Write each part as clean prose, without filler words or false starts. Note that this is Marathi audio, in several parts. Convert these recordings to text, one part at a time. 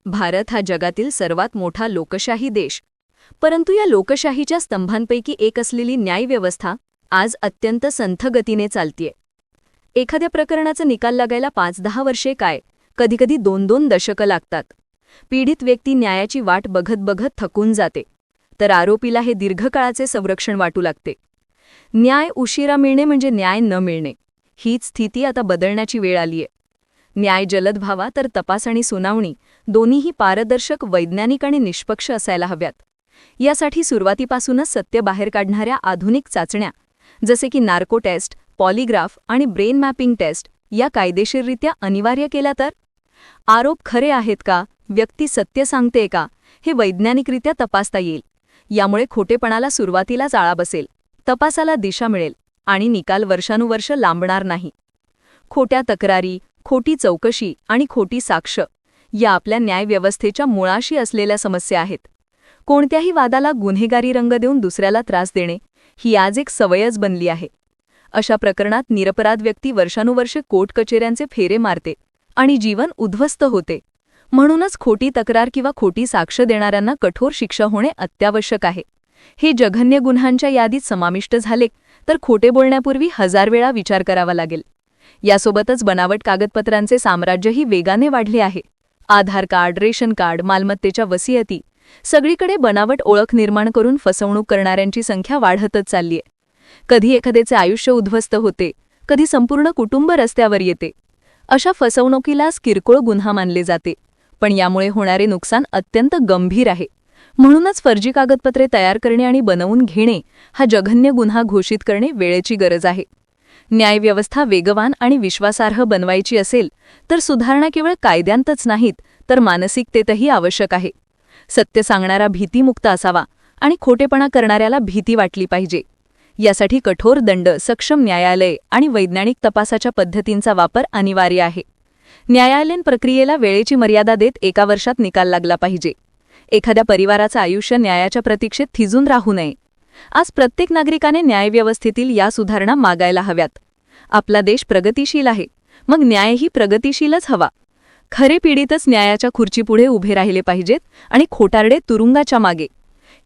भारत हा जगातील सर्वात मोठा लोकशाही देश. परंतु या लोकशाहीच्या स्तंभांपैकी एक असलेली न्यायव्यवस्था आज अत्यंत संथ गतीने चालतीये. एखाद्या प्रकरणाचा निकाल लागायला 5-10 वर्षे काय, कधीकधी 2-2 दशकं लागतात. पीडित व्यक्ती न्यायाची वाट बघत बघत थकून जाते, तर आरोपीला हे दीर्घकाळाचे संरक्षण वाटू लागते. न्याय उशिरा मिळणे म्हणजे न्याय न मिळणे, हीच स्थिती आता बदलण्याची वेळ आलीये. न्याय जलद व्हावा तर तपास आणि सुनावणी दोन्हीही पारदर्शक, वैज्ञानिक आणि निष्पक्ष असायला हव्यात. यासाठी सुरुवातीपासूनच सत्य बाहेर काढणाऱ्या आधुनिक चाचण्या जसे की नार्को टेस्ट, पॉलिग्राफ आणि ब्रेन मॅपिंग टेस्ट या कायदेशीररित्या अनिवार्य केल्या तर आरोप खरे आहेत का, व्यक्ती सत्य सांगते का, हे वैज्ञानिकरित्या तपासता येईल. यामुळे खोटेपणाला सुरुवातीलाच आळा बसेल, तपासाला दिशा मिळेल आणि निकाल वर्षानुवर्ष लांबणार नाही. खोट्या तक्रारी, खोटी चौकशी आणि खोटी साक्ष या आपल्या न्यायव्यवस्थेच्या मुळाशी असलेल्या समस्या आहेत. कोणत्याही वादाला गुन्हेगारी रंग देऊन दुसऱ्याला त्रास देणे ही आज एक सवयच बनली आहे. अशा प्रकरणात निरपराध व्यक्ती वर्षानुवर्षे कोर्ट कचेऱ्यांचे फेरे मारते आणि जीवन उद्ध्वस्त होते. म्हणूनच खोटी तक्रार किंवा खोटी साक्ष देणाऱ्यांना कठोर शिक्षा होणे अत्यावश्यक आहे. हे जघन्य गुन्ह्यांच्या यादीत समाविष्ट झाले तर खोटे बोलण्यापूर्वी 1000 वेळा विचार करावा लागेल. यासोबतच बनावट कागदपत्रांचे साम्राज्यही वेगाने वाढले आहे. आधार कार्ड, रेशन कार्ड, मालमत्तेच्या वसियती सगळीकडे बनावट ओळख निर्माण करून फसवणूक करणाऱ्यांची संख्या वाढतच चाललीय. कधी एखाद्याचे आयुष्य उद्ध्वस्त होते, कधी संपूर्ण कुटुंब रस्त्यावर येते. अशा फसवणुकीलाच किरकोळ गुन्हा मानले जाते, पण यामुळे होणारे नुकसान अत्यंत गंभीर आहे. म्हणूनच फर्जी कागदपत्रे तयार करणे आणि बनवून घेणे हा जघन्य गुन्हा घोषित करणे वेळेची गरज आहे. न्यायव्यवस्था वेगवान आणि विश्वासार्ह बनवायची असेल तर सुधारणा केवळ कायद्यांतच नाहीत तर मानसिकतेतही आवश्यक आहे. सत्य सांगणारा भीतीमुक्त असावा आणि खोटेपणा करणाऱ्याला भीती वाटली पाहिजे. यासाठी कठोर दंड, सक्षम न्यायालय आणि वैज्ञानिक तपासाच्या पद्धतींचा वापर अनिवार्य आहे. न्यायालयीन प्रक्रियेला वेळेची मर्यादा देत 1 वर्षात निकाल लागला पाहिजे. एखाद्या परिवाराचं आयुष्य न्यायाच्या प्रतीक्षेत थिजून राहू नये. आज प्रत्येक नागरिकाने न्यायव्यवस्थेतील या सुधारणा मागायला हव्यात. आपला देश प्रगतिशील आहे, मग न्यायही प्रगतिशीलच हवा. खरे पीडितच न्यायाच्या खुर्चीपुढे उभे राहिले पाहिजेत आणि खोटारडे तुरुंगाच्या मागे.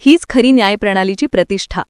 हीच खरी न्यायप्रणालीची प्रतिष्ठा.